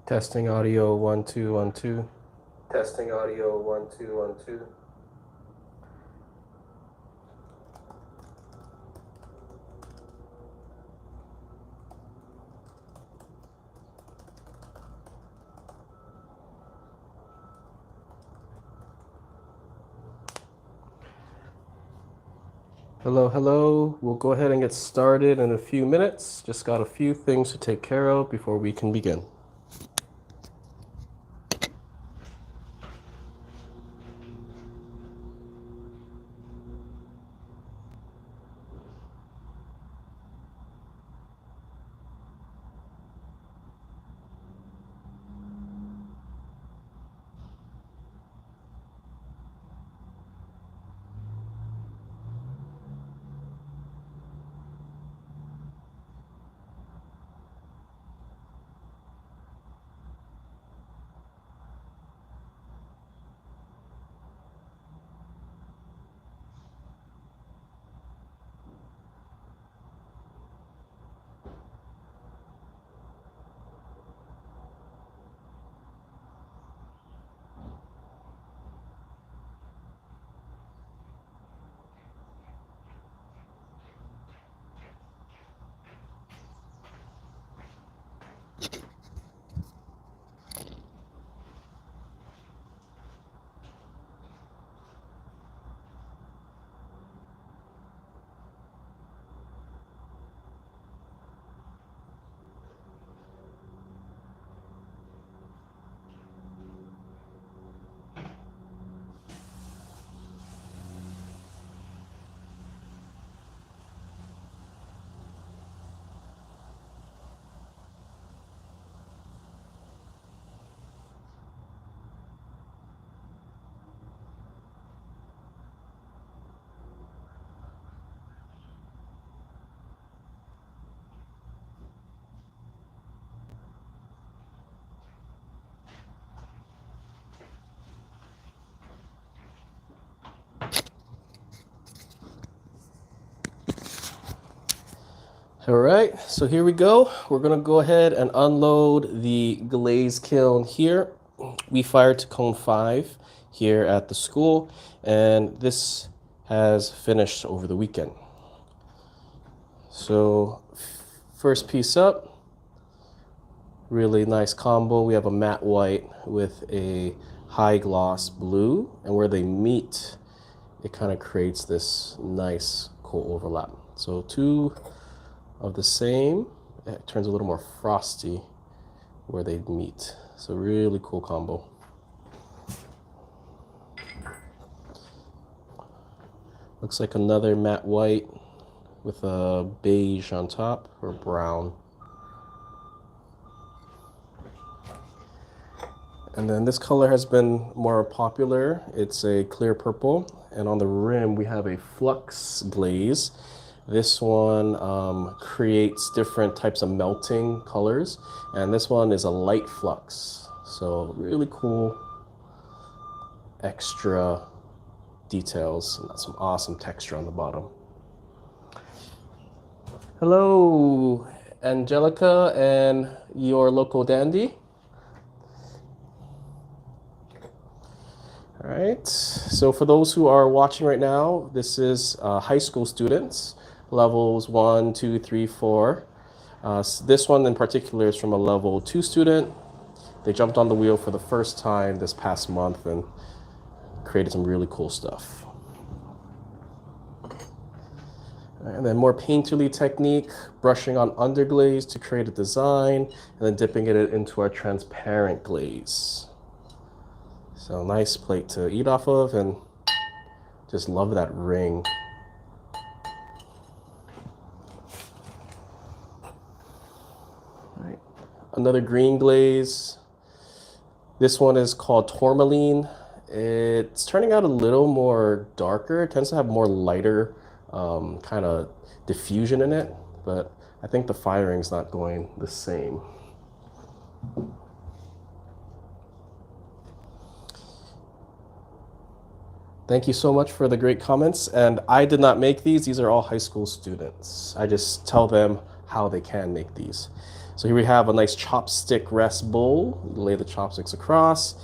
Testing audio 1 2 1 2. Testing audio 1 2 1 2. Hello, hello. We'll go ahead and get started in a few minutes. Just got a few things to take care of before we can begin. All right, so here we go. We're gonna go ahead and unload the Glaze kiln here. We fired to cone 5 here at the school, and this has finished over the weekend. So first piece up, really nice combo. We have a matte white with a high gloss blue, and where they meet, it kind of creates this nice cool overlap. So two of the same, it turns a little more frosty where they meet. So really cool combo. Looks like another matte white with a beige on top, or brown. And then this color has been more popular. It's a clear purple, and on the rim we have a flux glaze. This one creates different types of melting colors, and this one is a light flux. So really cool extra details and some awesome texture on the bottom. Hello, Angelica and your local dandy. All right, so for those who are watching right now, this is high school students. Levels 1, 2, 3, 4. This one in particular is from a level 2 student. They jumped on the wheel for the first time this past month and created some really cool stuff. And then more painterly technique, brushing on underglaze to create a design, and then dipping it into our transparent glaze. So nice plate to eat off of, and just love that ring. Another green glaze. This one is called tourmaline. It's turning out a little more darker. It tends to have more lighter kind of diffusion in it, but I think the firing's not going the same. Thank you so much for the great comments. And I did not make these. These are all high school students. I just tell them how they can make these. So here we have a nice chopstick rest bowl. You lay the chopsticks across.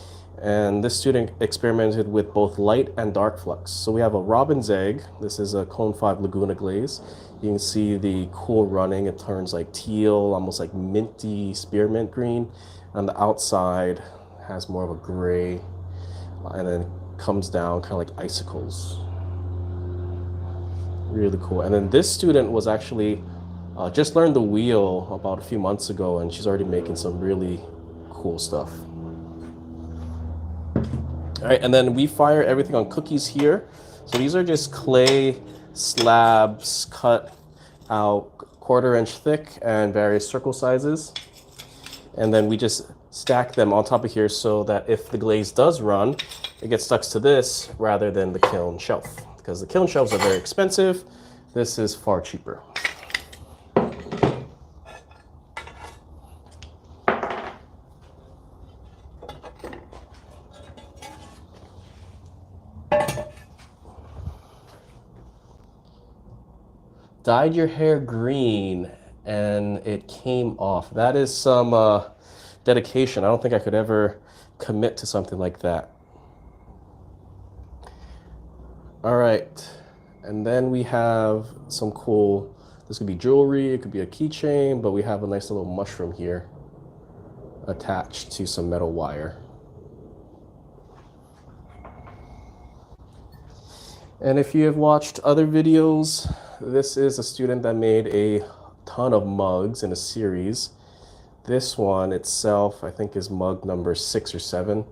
And this student experimented with both light and dark flux. So we have a robin's egg. This is a cone 5 Laguna glaze. You can see the cool running. It turns like teal, almost like minty spearmint green. On the outside has more of a gray, and then comes down kind of like icicles. Really cool. And then this student was actually just learned the wheel about a few months ago, and she's already making some really cool stuff. All right, and then we fire everything on cookies here. So these are just clay slabs cut out 1/4 inch thick and various circle sizes. And then we just stack them on top of here so that if the glaze does run, it gets stuck to this rather than the kiln shelf. Because the kiln shelves are very expensive, this is far cheaper. Dyed your hair green and it came off. That is some dedication. I don't think I could ever commit to something like that. All right, and then we have some cool, this could be jewelry, it could be a keychain, but we have a nice little mushroom here attached to some metal wire. And if you have watched other videos, this is a student that made a ton of mugs in a series. This one itself, I think, is mug number 6 or 7.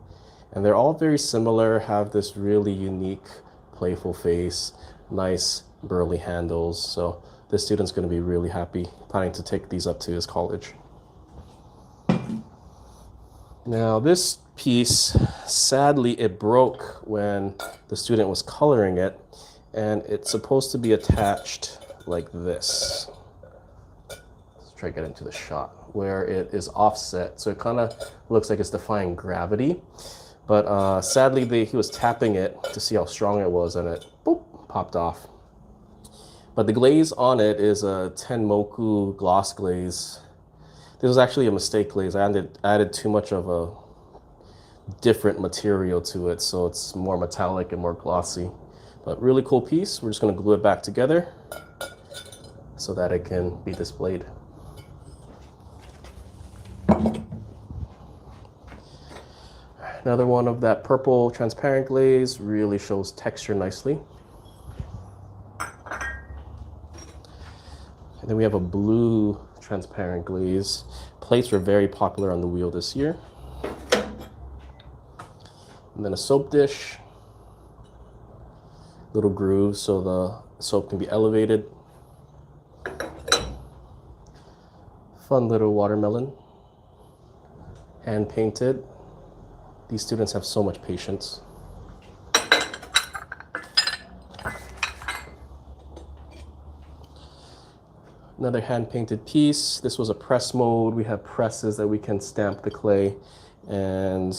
And they're all very similar, have this really unique, playful face, nice burly handles. So this student's going to be really happy, planning to take these up to his college. Now this piece, sadly, it broke when the student was coloring it, and it's supposed to be attached like this. Let's try to get into the shot where it is offset, so it kind of looks like it's defying gravity. But sadly, he was tapping it to see how strong it was, and it boop, popped off. But the glaze on it is a Tenmoku gloss glaze. This was actually a mistake glaze. I added too much of a different material to it, so it's more metallic and more glossy. But really cool piece. We're just going to glue it back together so that it can be displayed. Another one of that purple transparent glaze, really shows texture nicely. And then we have a blue transparent glaze. Plates were very popular on the wheel this year. And then a soap dish. Little grooves so the soap can be elevated. Fun little watermelon. Hand painted. These students have so much patience. Another hand-painted piece. This was a press mode. We have presses that we can stamp the clay, and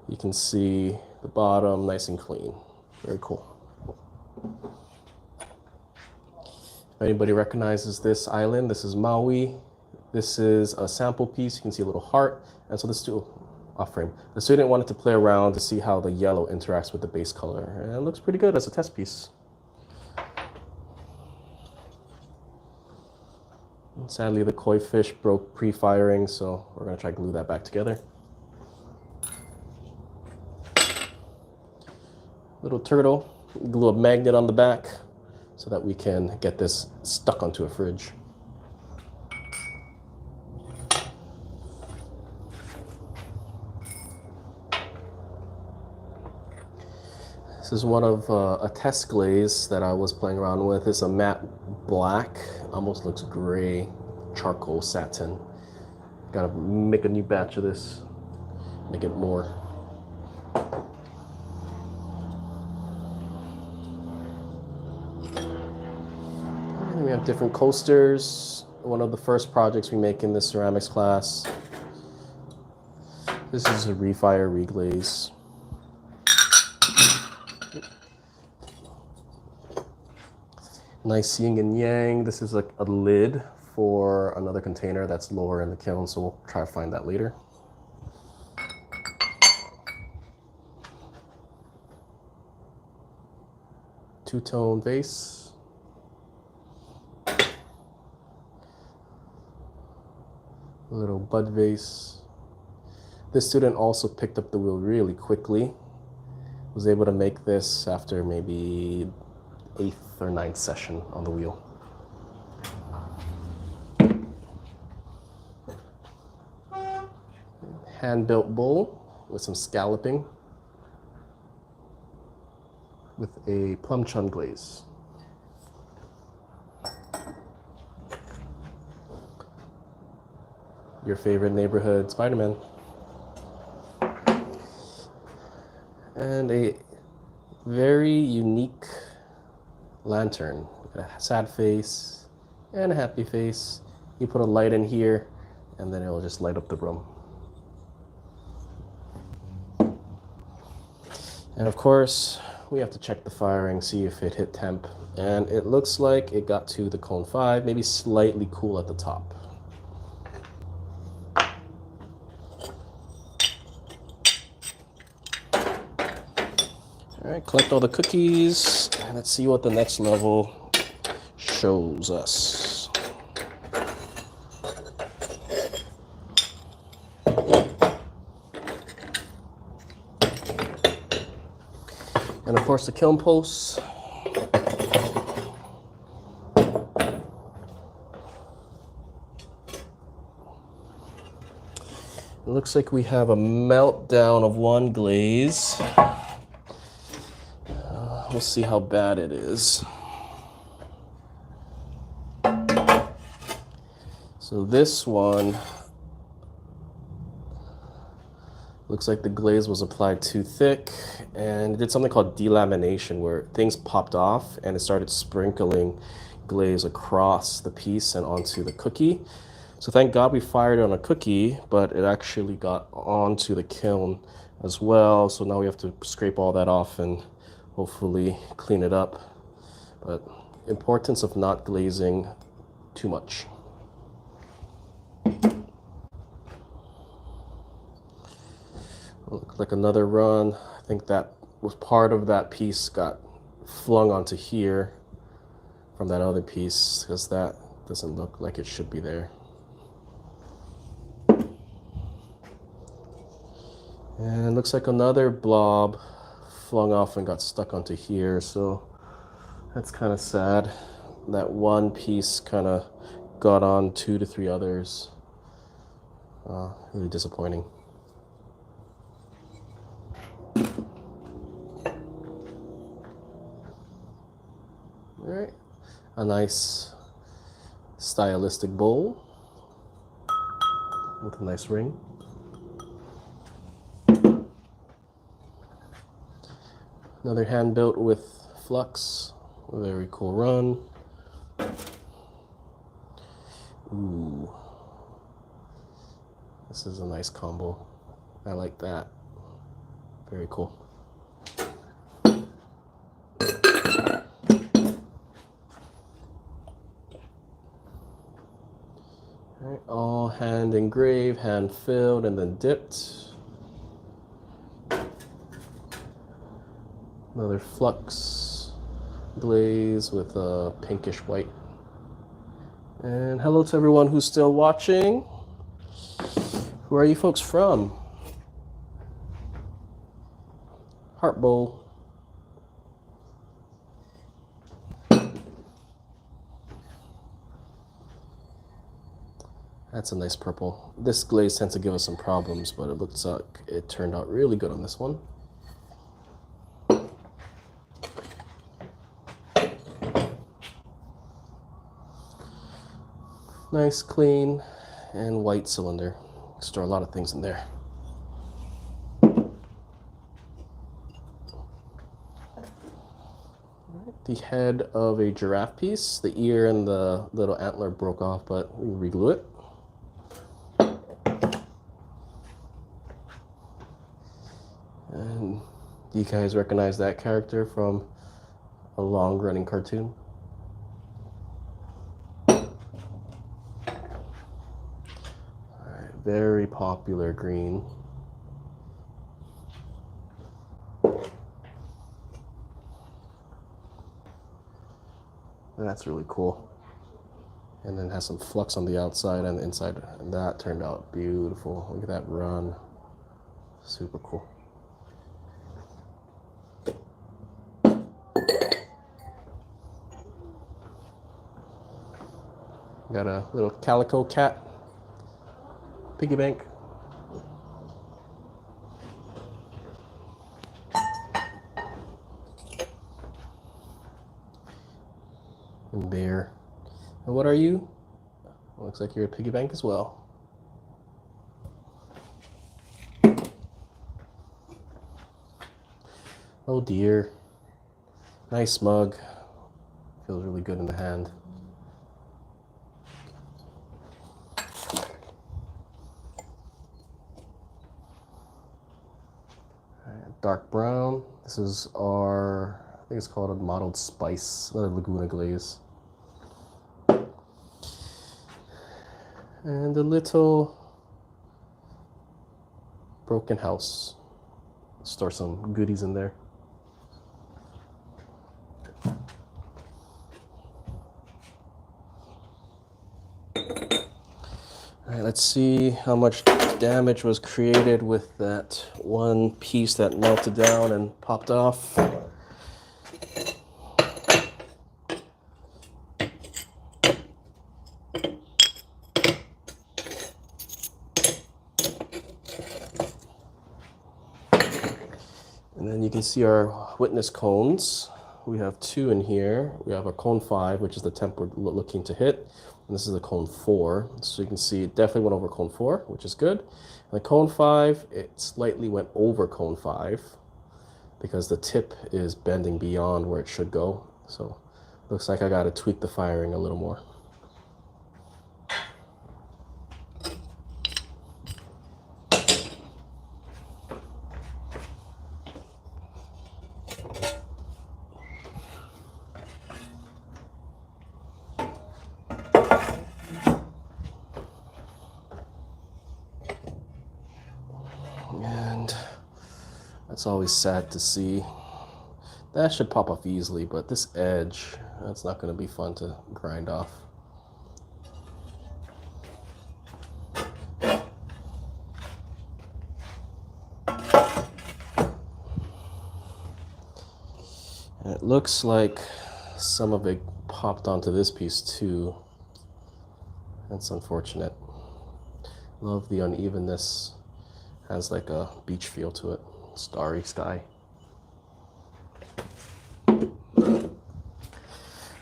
you can see the bottom nice and clean. Very cool. If anybody recognizes this island, this is Maui. This is a sample piece. You can see a little heart. And so this off frame. The student wanted to play around to see how the yellow interacts with the base color. And it looks pretty good as a test piece. Sadly, the koi fish broke pre-firing, so we're going to try to glue that back together. Little turtle, glue a magnet on the back so that we can get this stuck onto a fridge. This is one of a test glaze that I was playing around with. It's a matte black, almost looks gray, charcoal satin. Gotta make a new batch of this, make it more. And we have different coasters. One of the first projects we make in this ceramics class. This is a refire reglaze. Nice yin and yang. This is like a lid for another container that's lower in the kiln, so we'll try to find that later. Two-tone vase. A little bud vase. This student also picked up the wheel really quickly. Was able to make this after maybe 8th or 9th session on the wheel. Hand-built bowl with some scalloping with a plum chun glaze. Your favorite neighborhood Spider-Man. And a very unique lantern. A sad face and a happy face. You put a light in here and then it'll just light up the room. And of course, we have to check the firing, see if it hit temp. And it looks like it got to the cone 5, maybe slightly cool at the top. All right, collect all the cookies, and let's see what the next level shows us. And of course the kiln posts. It looks like we have a meltdown of one glaze. We'll see how bad it is. So this one looks like the glaze was applied too thick and it did something called delamination where things popped off and it started sprinkling glaze across the piece and onto the cookie. So thank God we fired it on a cookie, but it actually got onto the kiln as well. So now we have to scrape all that off and hopefully clean it up. But importance of not glazing too much. Looks like another run. I think that was part of that piece got flung onto here from that other piece because that doesn't look like it should be there. And it looks like another blob flung off and got stuck onto here, so that's kind of sad. That one piece kind of got on 2 to 3 others. Really disappointing. All right, a nice stylistic bowl with a nice ring. Another hand built with flux, a very cool run. Ooh, this is a nice combo. I like that. Very cool. All right, all hand engraved, hand filled, and then dipped. Another flux glaze with a pinkish white. And hello to everyone who's still watching. Who are you folks from? Heart bowl. That's a nice purple. This glaze tends to give us some problems, but it looks like it turned out really good on this one. Nice, clean, and white cylinder. Store a lot of things in there. The head of a giraffe piece. The ear and the little antler broke off, but we re-glue it. And do you guys recognize that character from a long-running cartoon? very popular green. That's really cool. And then has some flux on the outside and the inside, and that turned out beautiful. Look at that run. Super cool. Got a little calico cat piggy bank. And bear. And what are you? Looks like you're a piggy bank as well. Oh dear. Nice mug. Feels really good in the hand. Dark brown. This is our, I think it's called a mottled spice, another Laguna glaze. And a little broken house. Store some goodies in there. All right, let's see how much damage was created with that one piece that melted down and popped off. And then you can see our witness cones. We have two in here. We have a cone 5, which is the temp we're looking to hit. And this is the cone 4. So you can see it definitely went over cone 4, which is good. And the cone 5, it slightly went over cone 5 because the tip is bending beyond where it should go. So looks like I got to tweak the firing a little more. And that's always sad to see. That should pop off easily, but this edge, that's not going to be fun to grind off. And it looks like some of it popped onto this piece too. That's unfortunate. Love the unevenness. Has like a beach feel to it. Starry sky.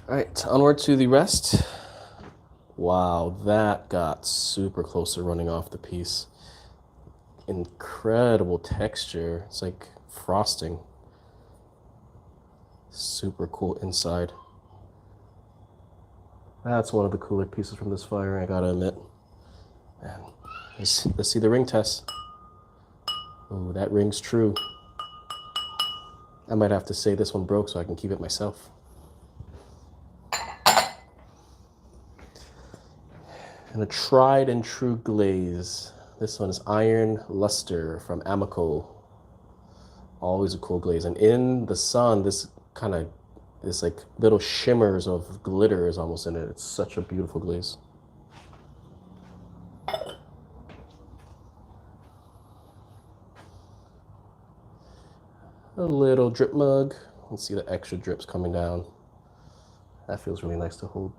Alright, onward to the rest. Wow, that got super close to running off the piece. Incredible texture. It's like frosting. Super cool inside. That's one of the cooler pieces from this fire, I gotta admit. And let's see the ring test. Oh, that ring's true. I might have to say this one broke so I can keep it myself. And a tried and true glaze. This one is Iron Luster from Amico. Always a cool glaze. And in the sun, this like little shimmers of glitter is almost in it. It's such a beautiful glaze. A little drip mug. You can see the extra drips coming down. That feels really nice to hold.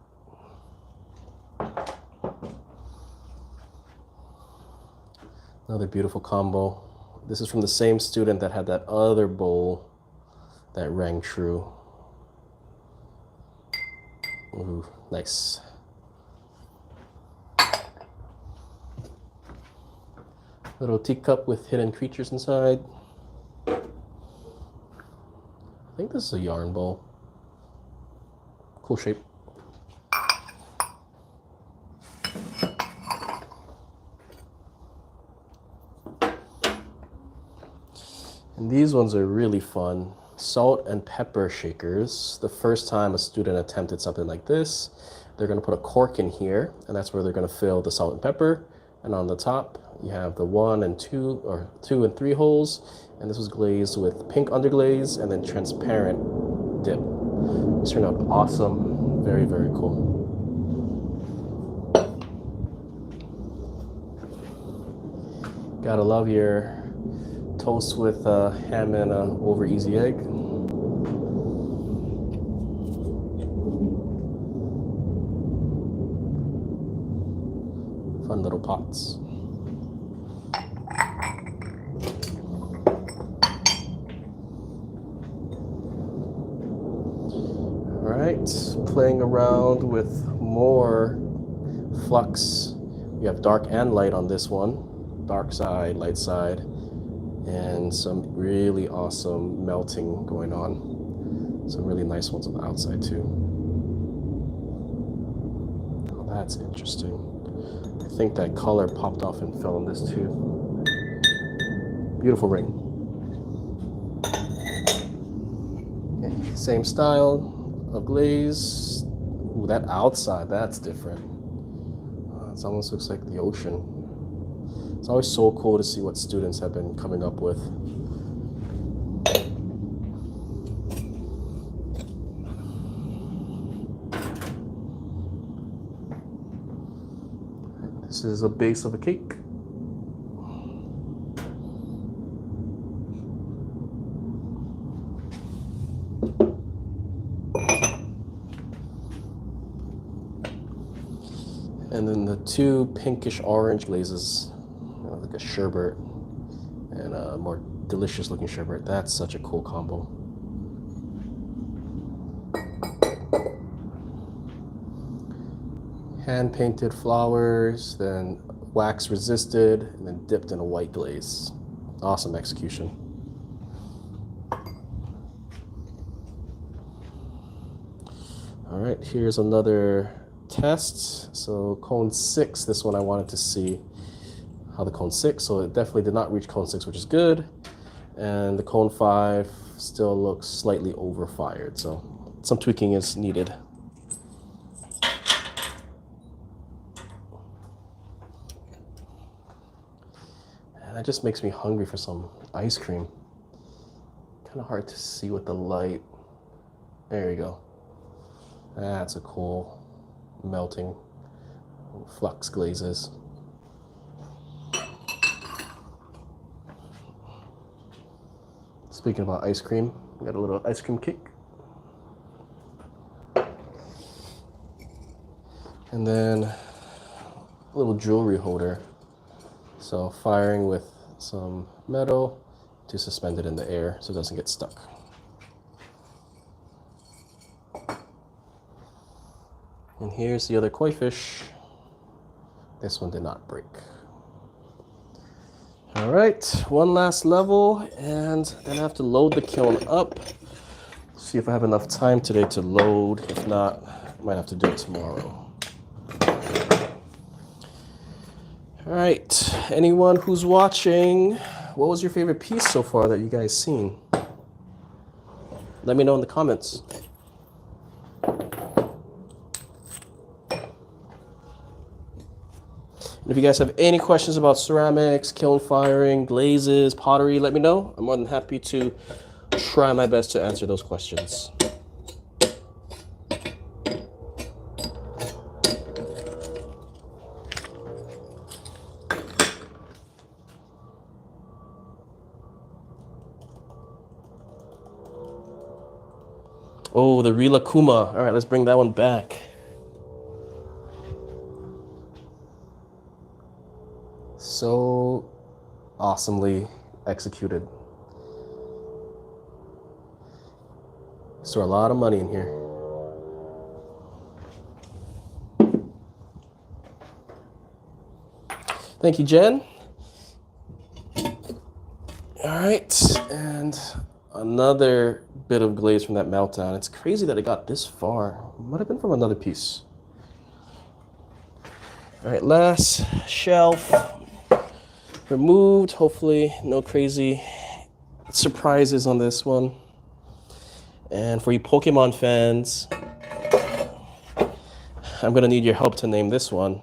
Another beautiful combo. This is from the same student that had that other bowl that rang true. Ooh, nice. Little teacup with hidden creatures inside. I think this is a yarn bowl. Cool shape. And these ones are really fun. Salt and pepper shakers. The first time a student attempted something like this, they're going to put a cork in here, and that's where they're going to fill the salt and pepper. And on the top, you have the 1 and 2, or 2 and 3 holes. And this was glazed with pink underglaze and then transparent dip. These turned out awesome. Very, very cool. Gotta love your toast with ham and over easy egg. Fun little pots. All right, playing around with more flux. We have dark and light on this one. Dark side, light side, and some really awesome melting going on. Some really nice ones on the outside too. Oh, that's interesting. I think that color popped off and fell on this too. Beautiful ring. Okay, same style of glaze. Ooh, that outside, that's different. It almost looks like the ocean. It's always so cool to see what students have been coming up with. This is a base of a cake. And then the 2 pinkish orange glazes, like a sherbet and a more delicious looking sherbet. That's such a cool combo. Hand painted flowers, then wax resisted, and then dipped in a white glaze. Awesome execution. All right, here's another test. So cone 6, this one I wanted to see how the cone 6, so it definitely did not reach cone 6, which is good. And the cone 5 still looks slightly over fired, so some tweaking is needed. And that just makes me hungry for some ice cream. Kind of hard to see with the light. There you go. That's a cool melting flux glazes. Speaking about ice cream, we got a little ice cream cake. And then a little jewelry holder. So firing with some metal to suspend it in the air so it doesn't get stuck. And here's the other koi fish. This one did not break. All right, one last level, and then I have to load the kiln up. See if I have enough time today to load. If not, I might have to do it tomorrow. All right, anyone who's watching, what was your favorite piece so far that you guys seen? Let me know in the comments. And if you guys have any questions about ceramics, kiln firing, glazes, pottery, let me know. I'm more than happy to try my best to answer those questions. Oh, the Rila Kuma. All right, let's bring that one back. So awesomely executed. Store a lot of money in here. Thank you, Jen. All right, and another bit of glaze from that meltdown. It's crazy that it got this far. Might have been from another piece. All right, last shelf removed. Hopefully no crazy surprises on this one. And for you Pokemon fans, I'm gonna need your help to name this one.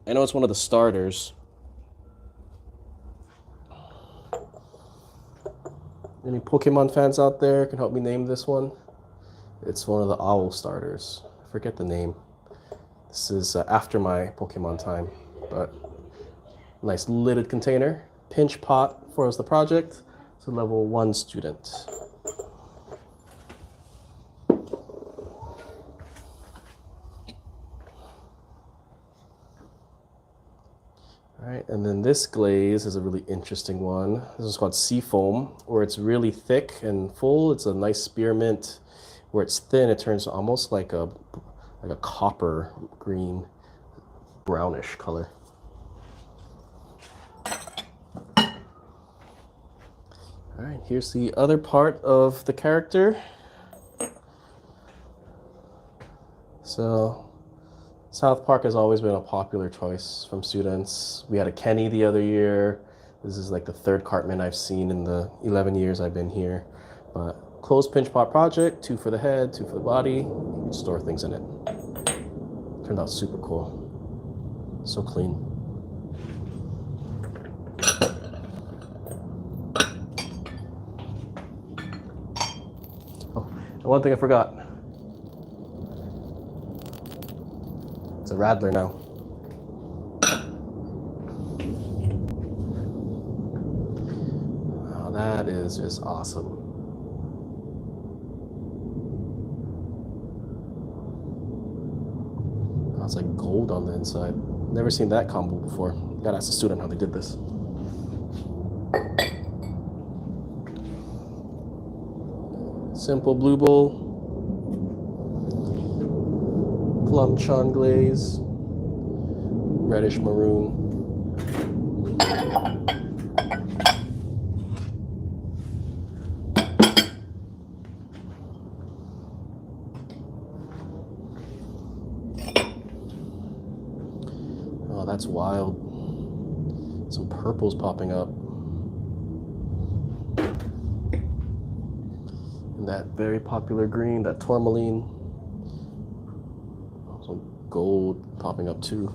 I know it's one of the starters, Any Pokemon fans out there can help me name this one? It's one of the owl starters. I forget the name. This is after my Pokemon time, but nice lidded container. Pinch pot for us the project. It's a level 1 student. All right, and then this glaze is a really interesting one. This is called Seafoam, where it's really thick and full. It's a nice spearmint. Where it's thin, it turns almost like a copper green, brownish color. All right, here's the other part of the character. So South Park has always been a popular choice from students. We had a Kenny the other year. This is like the third Cartman I've seen in the 11 years I've been here. But closed pinch pot project, 2 for the head, 2 for the body. Store things in it. Turned out super cool. So clean. Oh, and one thing I forgot. It's a Rattler now. Oh, that is just awesome. Oh, it's like gold on the inside. Never seen that combo before. Gotta ask the student how they did this. Simple blue bowl. Plum chun glaze. Reddish maroon. Oh, that's wild. Some purples popping up. And that very popular green, that tourmaline. Some gold popping up too.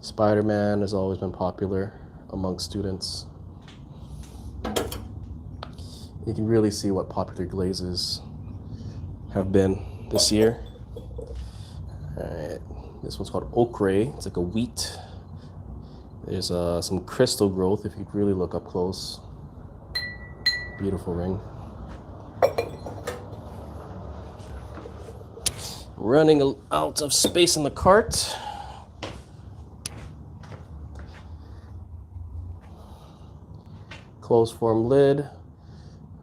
Spider-Man has always been popular among students. You can really see what popular glazes have been this year. All right, this one's called ochre. It's like a wheat. There's some crystal growth if you really look up close. Beautiful ring. Running out of space in the cart. Closed form lid.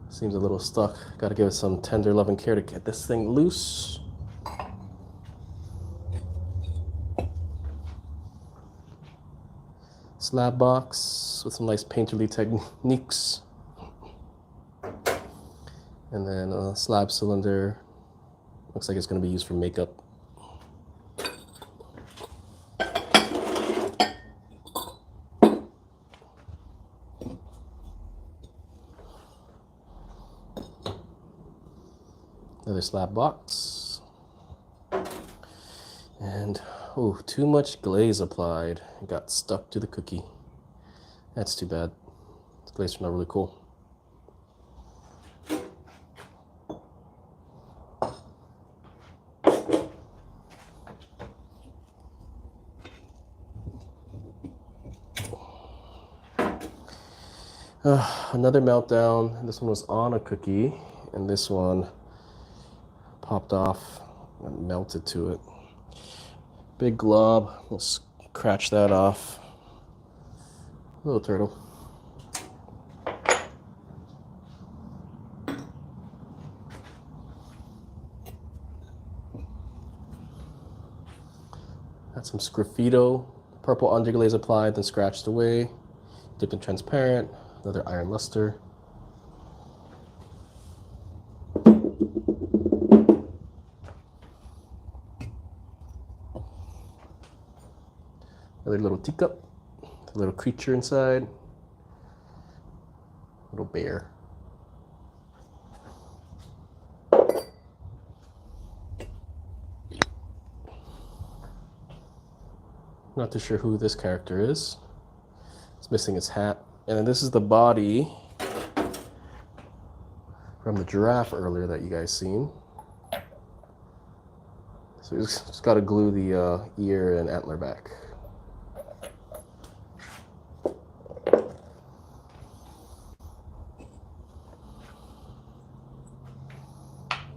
Seems a little stuck. Got to give it some tender love and care to get this thing loose. Slab box with some nice painterly techniques. And then a slab cylinder. Looks like it's going to be used for makeup. Another slab box. And, oh, too much glaze applied. It got stuck to the cookie. That's too bad. This glaze turned out really cool. Another meltdown. This one was on a cookie, and this one popped off and melted to it. Big glob. We'll scratch that off. Little turtle. Got some Sgraffito. Purple underglaze applied, then scratched away. Dipped in transparent. Another iron luster. Another little teacup. A little creature inside. Little bear. Not too sure who this character is. It's missing his hat. And then this is the body from the giraffe earlier that you guys seen. So we just got to glue the ear and antler back.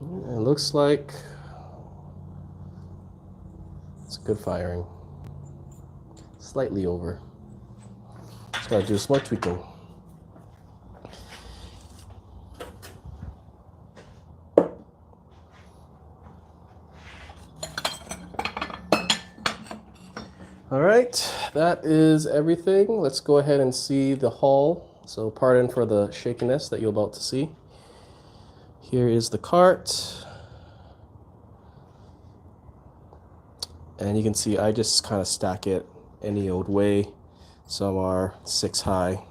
It looks like it's good firing. Slightly over. Just got to do some more tweaking. All right, that is everything. Let's go ahead and see the hull. So pardon for the shakiness that you're about to see. Here is the cart. And you can see I just kind of stack it any old way. Some are 6 high.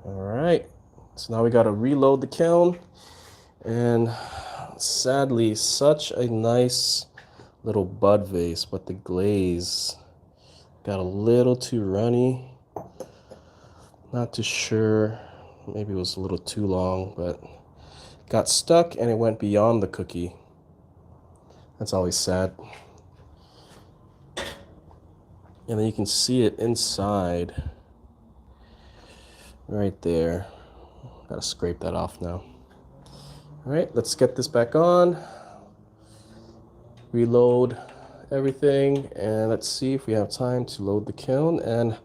All right, so now we got to reload the kiln. And sadly, such a nice little bud vase, but the glaze got a little too runny. Not too sure, maybe it was a little too long, but got stuck and it went beyond the cookie. That's always sad. And then you can see it inside, right there. Gotta scrape that off now. All right, let's get this back on. Reload everything, and let's see if we have time to load the kiln. And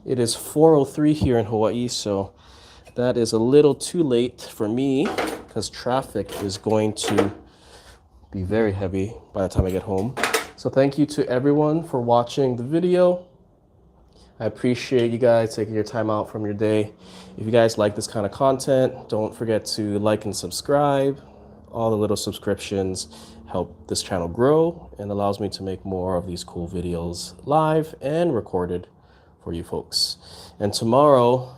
it is 4:03 here in Hawaii, so that is a little too late for me because traffic is going to be very heavy by the time I get home. So thank you to everyone for watching the video. I appreciate you guys taking your time out from your day. If you guys like this kind of content, don't forget to like and subscribe. All the little subscriptions help this channel grow and allows me to make more of these cool videos live and recorded for you folks. And tomorrow,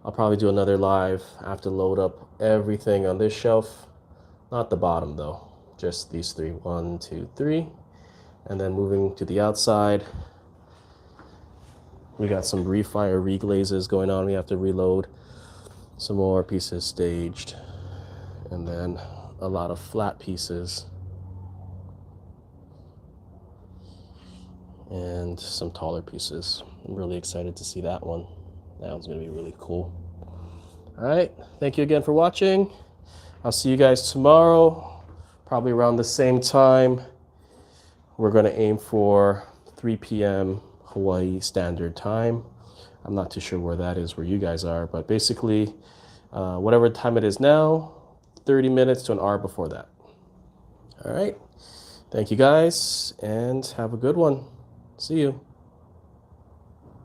I'll probably do another live. I have to load up everything on this shelf. Not the bottom though, just these 3, 1, 2, 3. And then moving to the outside, we got some refire reglazes going on. We have to reload some more pieces staged, and then a lot of flat pieces and some taller pieces. I'm really excited to see that one. That one's gonna be really cool. All right, thank you again for watching. I'll see you guys tomorrow, probably around the same time. We're gonna aim for 3 p.m. Hawaii Standard Time. I'm not too sure where that is, where you guys are, but basically, whatever time it is now, 30 minutes to an hour before that. All right. Thank you guys, and have a good one. See you.